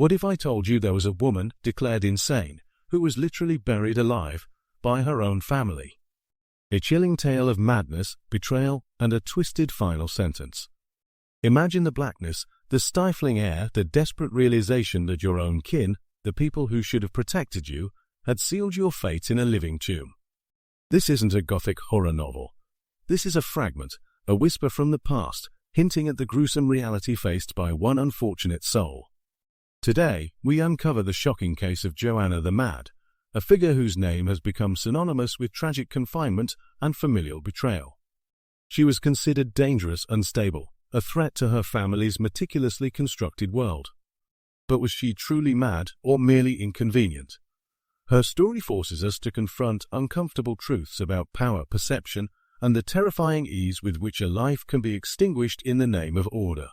What if I told you there was a woman declared insane who was literally buried alive by her own family? A chilling tale of madness, betrayal, and a twisted final sentence. Imagine the blackness, the stifling air, the desperate realization that your own kin, the people who should have protected you, had sealed your fate in a living tomb. This isn't a gothic horror novel. This is a fragment, a whisper from the past, hinting at the gruesome reality faced by one unfortunate soul. Today, we uncover the shocking case of Joanna the Mad, a figure whose name has become synonymous with tragic confinement and familial betrayal. She was considered dangerous, unstable, a threat to her family's meticulously constructed world. But was she truly mad or merely inconvenient? Her story forces us to confront uncomfortable truths about power, perception, and the terrifying ease with which a life can be extinguished in the name of order.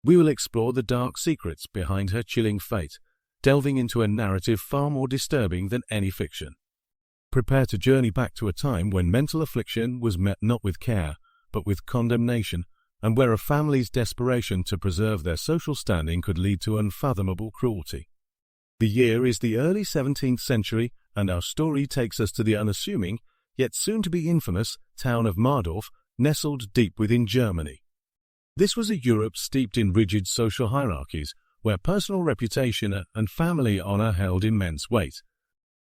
We will explore the dark secrets behind her chilling fate, delving into a narrative far more disturbing than any fiction. Prepare to journey back to a time when mental affliction was met not with care, but with condemnation, and where a family's desperation to preserve their social standing could lead to unfathomable cruelty. The year is the early 17th century, and our story takes us to the unassuming, yet soon-to-be infamous, town of Mardorf, nestled deep within Germany. This was a Europe steeped in rigid social hierarchies, where personal reputation and family honor held immense weight.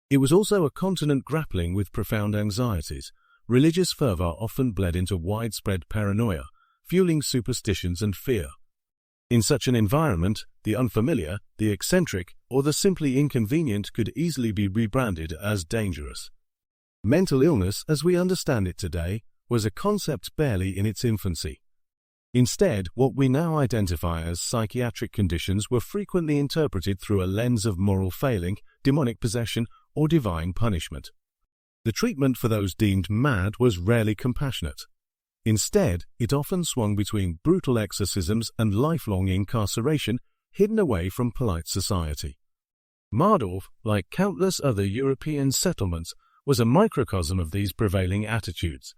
It was also a continent grappling with profound anxieties. Religious fervor often bled into widespread paranoia, fueling superstitions and fear. In such an environment, the unfamiliar, the eccentric, or the simply inconvenient could easily be rebranded as dangerous. Mental illness, as we understand it today, was a concept barely in its infancy. Instead, what we now identify as psychiatric conditions were frequently interpreted through a lens of moral failing, demonic possession, or divine punishment. The treatment for those deemed mad was rarely compassionate. Instead, it often swung between brutal exorcisms and lifelong incarceration, hidden away from polite society. Mardorf, like countless other European settlements, was a microcosm of these prevailing attitudes.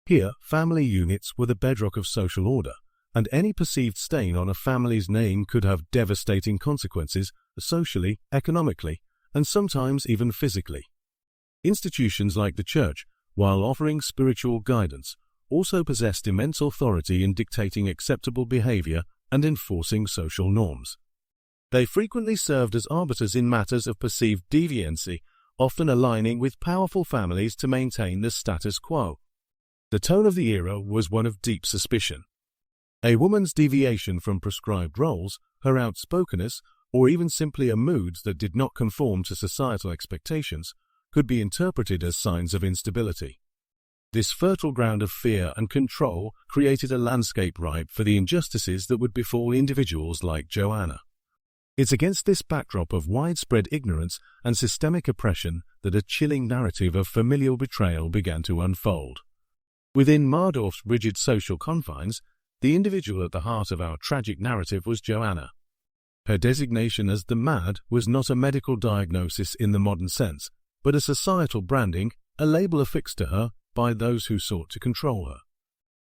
Here, family units were the bedrock of social order, and any perceived stain on a family's name could have devastating consequences socially, economically, and sometimes even physically. Institutions like the church, while offering spiritual guidance, also possessed immense authority in dictating acceptable behavior and enforcing social norms. They frequently served as arbiters in matters of perceived deviancy, often aligning with powerful families to maintain the status quo. The tone of the era was one of deep suspicion. A woman's deviation from prescribed roles, her outspokenness, or even simply a mood that did not conform to societal expectations, could be interpreted as signs of instability. This fertile ground of fear and control created a landscape ripe for the injustices that would befall individuals like Joanna. It's against this backdrop of widespread ignorance and systemic oppression that a chilling narrative of familial betrayal began to unfold. Within Mardorf's rigid social confines, the individual at the heart of our tragic narrative was Joanna. Her designation as the Mad was not a medical diagnosis in the modern sense, but a societal branding, a label affixed to her by those who sought to control her.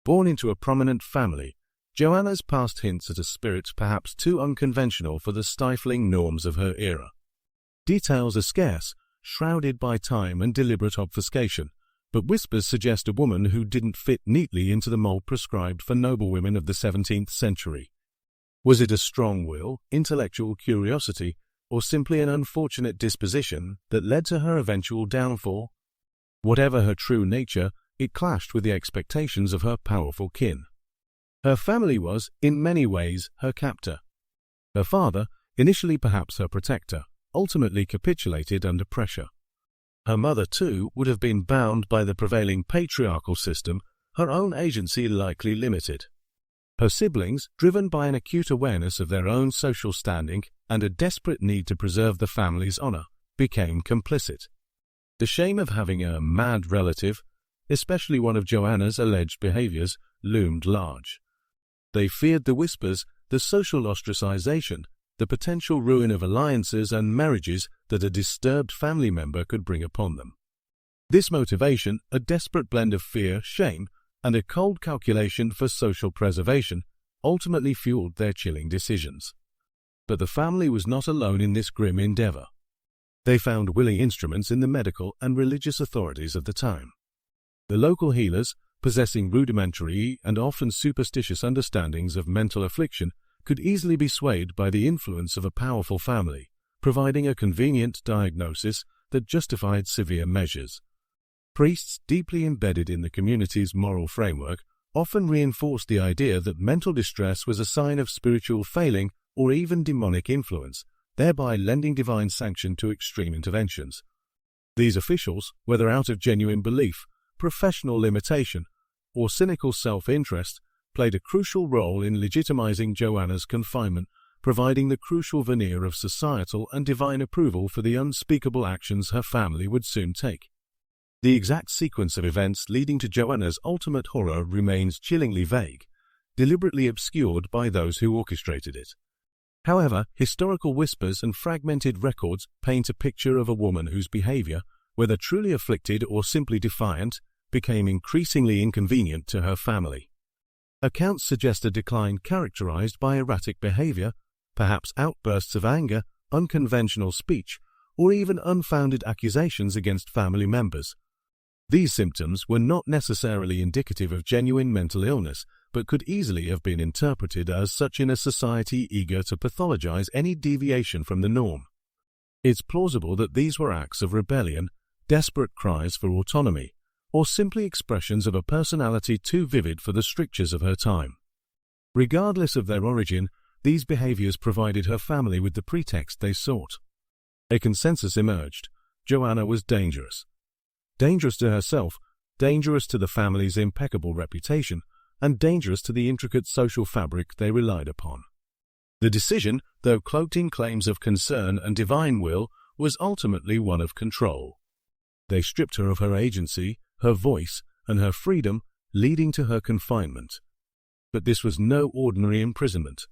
Born into a prominent family, Joanna's past hints at a spirit perhaps too unconventional for the stifling norms of her era. Details are scarce, shrouded by time and deliberate obfuscation, but whispers suggest a woman who didn't fit neatly into the mold prescribed for noblewomen of the 17th century. Was it a strong will, intellectual curiosity, or simply an unfortunate disposition that led to her eventual downfall? Whatever her true nature, it clashed with the expectations of her powerful kin. Her family was, in many ways, her captor. Her father, initially perhaps her protector, ultimately capitulated under pressure. Her mother, too, would have been bound by the prevailing patriarchal system, her own agency likely limited. Her siblings, driven by an acute awareness of their own social standing and a desperate need to preserve the family's honor, became complicit. The shame of having a mad relative, especially one of Joanna's alleged behaviors, loomed large. They feared the whispers, the social ostracization, the potential ruin of alliances and marriages that a disturbed family member could bring upon them. This motivation, a desperate blend of fear, shame, and a cold calculation for social preservation, ultimately fueled their chilling decisions. But the family was not alone in this grim endeavor. They found willing instruments in the medical and religious authorities of the time. The local healers, possessing rudimentary and often superstitious understandings of mental affliction, could easily be swayed by the influence of a powerful family, providing a convenient diagnosis that justified severe measures. Priests deeply embedded in the community's moral framework often reinforced the idea that mental distress was a sign of spiritual failing or even demonic influence, thereby lending divine sanction to extreme interventions. These officials, whether out of genuine belief, professional limitation, or cynical self-interest, played a crucial role in legitimizing Joanna's confinement, providing the crucial veneer of societal and divine approval for the unspeakable actions her family would soon take. The exact sequence of events leading to Joanna's ultimate horror remains chillingly vague, deliberately obscured by those who orchestrated it. However, historical whispers and fragmented records paint a picture of a woman whose behavior, whether truly afflicted or simply defiant, became increasingly inconvenient to her family. Accounts suggest a decline characterized by erratic behavior, perhaps outbursts of anger, unconventional speech, or even unfounded accusations against family members. These symptoms were not necessarily indicative of genuine mental illness, but could easily have been interpreted as such in a society eager to pathologize any deviation from the norm. It's plausible that these were acts of rebellion, desperate cries for autonomy, or simply expressions of a personality too vivid for the strictures of her time. Regardless of their origin, these behaviors provided her family with the pretext they sought. A consensus emerged: Joanna was dangerous. Dangerous to herself, dangerous to the family's impeccable reputation, and dangerous to the intricate social fabric they relied upon. The decision, though cloaked in claims of concern and divine will, was ultimately one of control. They stripped her of her agency, her voice, and her freedom, leading to her confinement. But this was no ordinary imprisonment.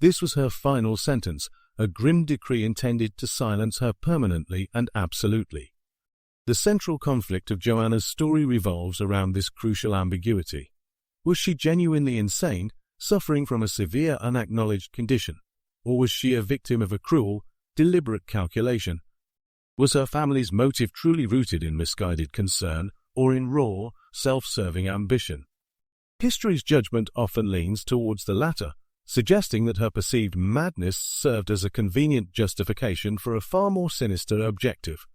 This was her final sentence, a grim decree intended to silence her permanently and absolutely. The central conflict of Joanna's story revolves around this crucial ambiguity. Was she genuinely insane, suffering from a severe unacknowledged condition, or was she a victim of a cruel, deliberate calculation? Was her family's motive truly rooted in misguided concern or in raw, self-serving ambition? History's judgment often leans towards the latter, suggesting that her perceived madness served as a convenient justification for a far more sinister objective.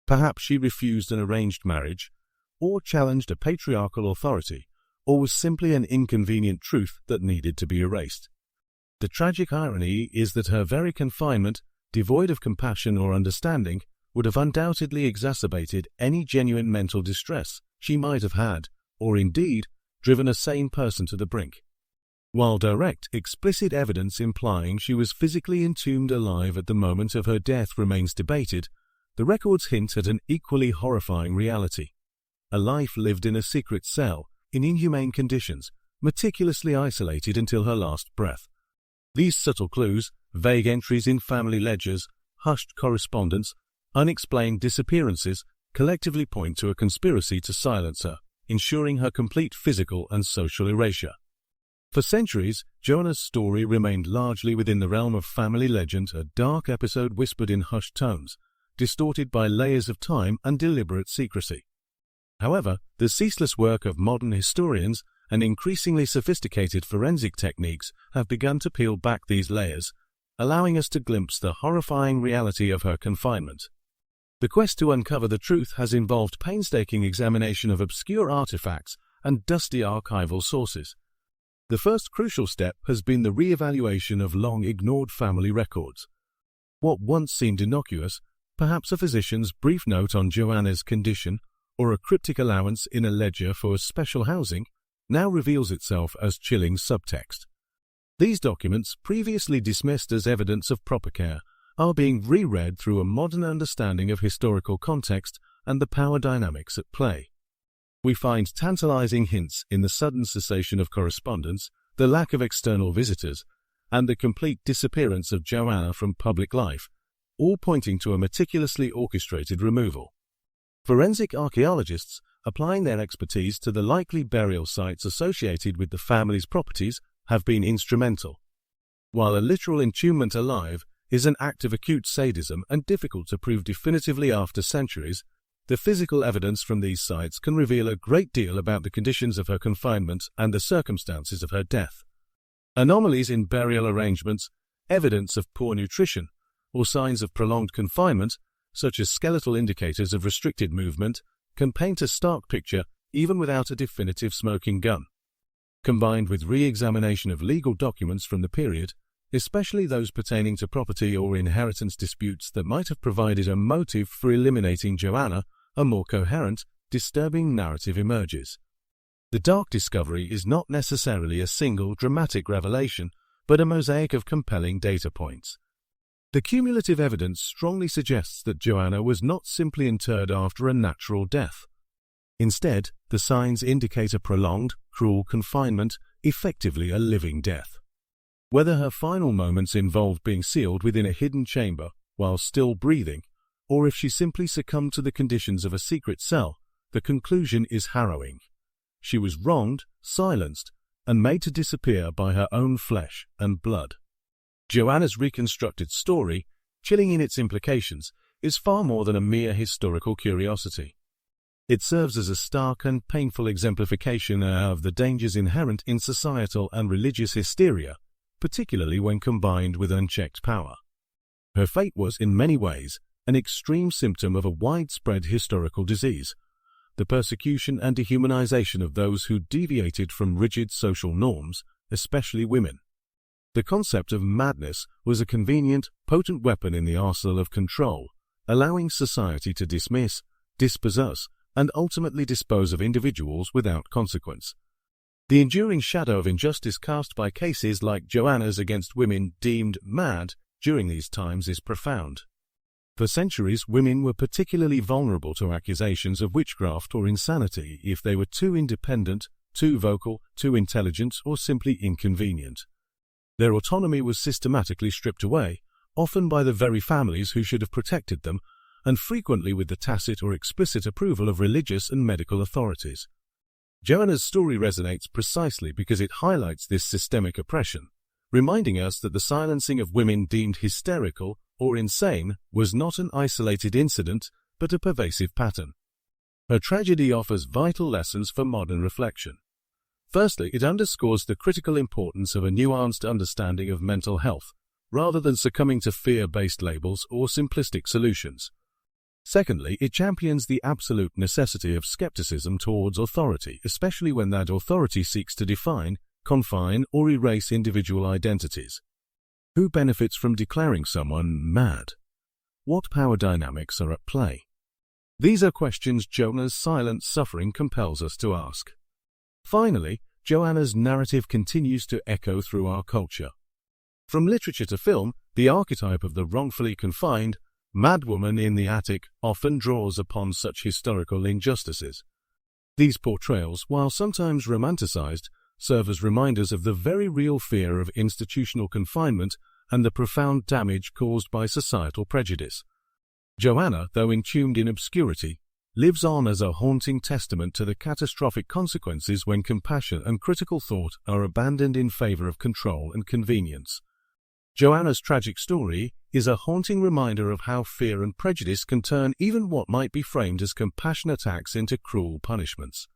Perhaps she refused an arranged marriage, or challenged a patriarchal authority, or was simply an inconvenient truth that needed to be erased. The tragic irony is that her very confinement, devoid of compassion or understanding, would have undoubtedly exacerbated any genuine mental distress she might have had, or indeed, driven a sane person to the brink. While direct, explicit evidence implying she was physically entombed alive at the moment of her death remains debated, the records hint at an equally horrifying reality: a life lived in a secret cell, in inhumane conditions, meticulously isolated until her last breath. These subtle clues, vague entries in family ledgers, hushed correspondence, unexplained disappearances, collectively point to a conspiracy to silence her, ensuring her complete physical and social erasure. For centuries, Joanna's story remained largely within the realm of family legend, a dark episode whispered in hushed tones, distorted by layers of time and deliberate secrecy. However, the ceaseless work of modern historians and increasingly sophisticated forensic techniques have begun to peel back these layers, allowing us to glimpse the horrifying reality of her confinement. The quest to uncover the truth has involved painstaking examination of obscure artifacts and dusty archival sources. The first crucial step has been the re-evaluation of long-ignored family records. What once seemed innocuous, perhaps a physician's brief note on Joanna's condition or a cryptic allowance in a ledger for special housing, now reveals itself as chilling subtext. These documents, previously dismissed as evidence of proper care, are being reread through a modern understanding of historical context and the power dynamics at play. We find tantalizing hints in the sudden cessation of correspondence, the lack of external visitors, and the complete disappearance of Joanna from public life, all pointing to a meticulously orchestrated removal. Forensic archaeologists, applying their expertise to the likely burial sites associated with the family's properties, have been instrumental. While a literal entombment alive is an act of acute sadism and difficult to prove definitively after centuries, the physical evidence from these sites can reveal a great deal about the conditions of her confinement and the circumstances of her death. Anomalies in burial arrangements, evidence of poor nutrition, or signs of prolonged confinement, such as skeletal indicators of restricted movement, can paint a stark picture even without a definitive smoking gun. Combined with re-examination of legal documents from the period, especially those pertaining to property or inheritance disputes that might have provided a motive for eliminating Joanna, a more coherent, disturbing narrative emerges. The dark discovery is not necessarily a single dramatic revelation, but a mosaic of compelling data points. The cumulative evidence strongly suggests that Joanna was not simply interred after a natural death. Instead, the signs indicate a prolonged, cruel confinement, effectively a living death. Whether her final moments involved being sealed within a hidden chamber while still breathing, or if she simply succumbed to the conditions of a secret cell, the conclusion is harrowing. She was wronged, silenced, and made to disappear by her own flesh and blood. Joanna's reconstructed story, chilling in its implications, is far more than a mere historical curiosity. It serves as a stark and painful exemplification of the dangers inherent in societal and religious hysteria, particularly when combined with unchecked power. Her fate was, in many ways, an extreme symptom of a widespread historical disease, the persecution and dehumanization of those who deviated from rigid social norms, especially women. The concept of madness was a convenient, potent weapon in the arsenal of control, allowing society to dismiss, dispossess, and ultimately dispose of individuals without consequence. The enduring shadow of injustice cast by cases like Joanna's against women deemed mad during these times is profound. For centuries, women were particularly vulnerable to accusations of witchcraft or insanity if they were too independent, too vocal, too intelligent, or simply inconvenient. Their autonomy was systematically stripped away, often by the very families who should have protected them, and frequently with the tacit or explicit approval of religious and medical authorities. Joanna's story resonates precisely because it highlights this systemic oppression, reminding us that the silencing of women deemed hysterical or insane was not an isolated incident, but a pervasive pattern. Her tragedy offers vital lessons for modern reflection. Firstly, it underscores the critical importance of a nuanced understanding of mental health, rather than succumbing to fear-based labels or simplistic solutions. Secondly, it champions the absolute necessity of skepticism towards authority, especially when that authority seeks to define, confine, or erase individual identities. Who benefits from declaring someone mad? What power dynamics are at play? These are questions Joanna's silent suffering compels us to ask. Finally, Joanna's narrative continues to echo through our culture. From literature to film, the archetype of the wrongfully confined, madwoman in the attic often draws upon such historical injustices. These portrayals, while sometimes romanticized, serve as reminders of the very real fear of institutional confinement and the profound damage caused by societal prejudice. Joanna, though entombed in obscurity, lives on as a haunting testament to the catastrophic consequences when compassion and critical thought are abandoned in favor of control and convenience. Joanna's tragic story is a haunting reminder of how fear and prejudice can turn even what might be framed as compassionate acts into cruel punishments.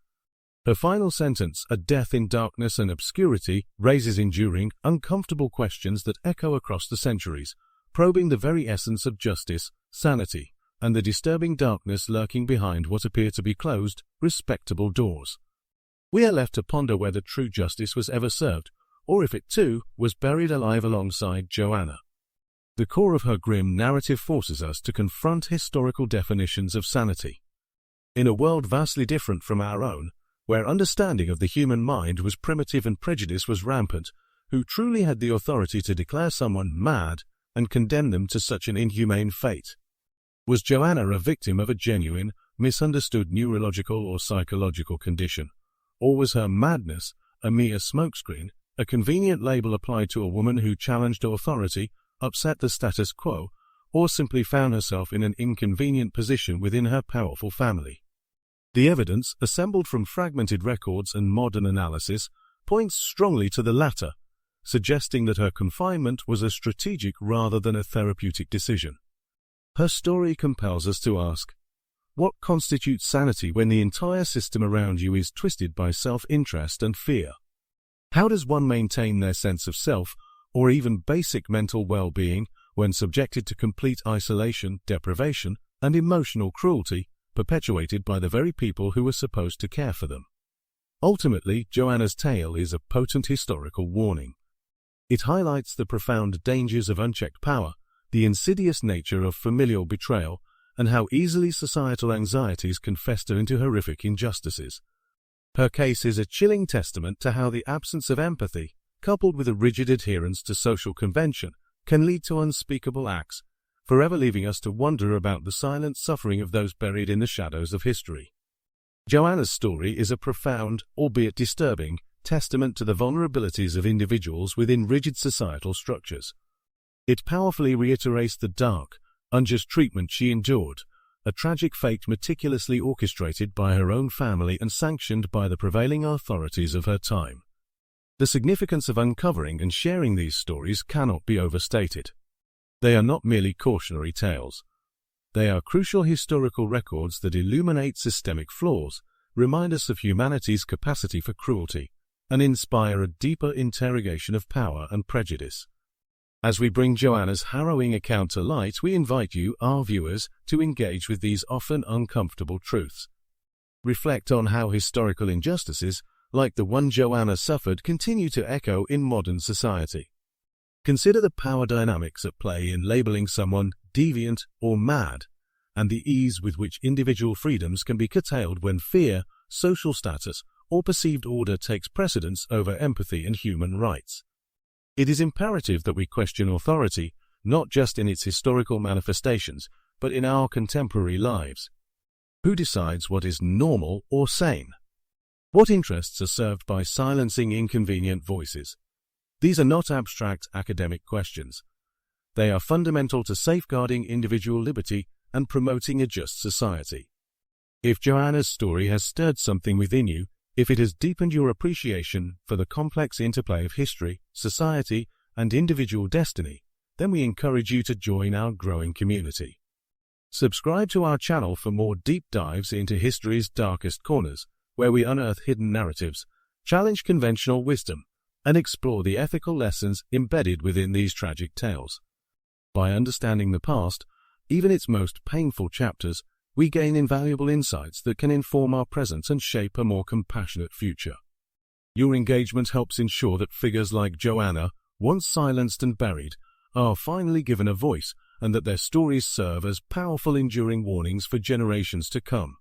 Her final sentence, a death in darkness and obscurity, raises enduring, uncomfortable questions that echo across the centuries, probing the very essence of justice, sanity, and the disturbing darkness lurking behind what appear to be closed, respectable doors. We are left to ponder whether true justice was ever served, or if it too was buried alive alongside Joanna. The core of her grim narrative forces us to confront historical definitions of sanity. In a world vastly different from our own, where understanding of the human mind was primitive and prejudice was rampant, who truly had the authority to declare someone mad and condemn them to such an inhumane fate? Was Joanna a victim of a genuine, misunderstood neurological or psychological condition? Or was her madness a mere smokescreen, a convenient label applied to a woman who challenged authority, upset the status quo, or simply found herself in an inconvenient position within her powerful family? The evidence, assembled from fragmented records and modern analysis, points strongly to the latter. suggesting that her confinement was a strategic rather than a therapeutic decision. Her story compels us to ask, what constitutes sanity when the entire system around you is twisted by self-interest and fear? How does one maintain their sense of self, or even basic mental well-being, when subjected to complete isolation, deprivation, and emotional cruelty, perpetuated by the very people who are supposed to care for them? Ultimately, Joanna's tale is a potent historical warning. It highlights the profound dangers of unchecked power, the insidious nature of familial betrayal, and how easily societal anxieties can fester into horrific injustices. Her case is a chilling testament to how the absence of empathy, coupled with a rigid adherence to social convention, can lead to unspeakable acts, forever leaving us to wonder about the silent suffering of those buried in the shadows of history. Joanna's story is a profound, albeit disturbing, testament to the vulnerabilities of individuals within rigid societal structures. It powerfully reiterates the dark, unjust treatment she endured, a tragic fate meticulously orchestrated by her own family and sanctioned by the prevailing authorities of her time. The significance of uncovering and sharing these stories cannot be overstated. They are not merely cautionary tales. They are crucial historical records that illuminate systemic flaws, remind us of humanity's capacity for cruelty, and inspire a deeper interrogation of power and prejudice. As we bring Joanna's harrowing account to light, we invite you, our viewers, to engage with these often uncomfortable truths. Reflect on how historical injustices, like the one Joanna suffered, continue to echo in modern society. Consider the power dynamics at play in labeling someone deviant or mad, and the ease with which individual freedoms can be curtailed when fear, social status, or perceived order takes precedence over empathy and human rights. It is imperative that we question authority, not just in its historical manifestations, but in our contemporary lives. Who decides what is normal or sane? What interests are served by silencing inconvenient voices? These are not abstract academic questions. They are fundamental to safeguarding individual liberty and promoting a just society. If Joanna's story has stirred something within you, if it has deepened your appreciation for the complex interplay of history, society, and individual destiny, then we encourage you to join our growing community. Subscribe to our channel for more deep dives into history's darkest corners, where we unearth hidden narratives, challenge conventional wisdom, and explore the ethical lessons embedded within these tragic tales. By understanding the past, even its most painful chapters, we gain invaluable insights that can inform our present and shape a more compassionate future. Your engagement helps ensure that figures like Joanna, once silenced and buried, are finally given a voice, and that their stories serve as powerful enduring warnings for generations to come.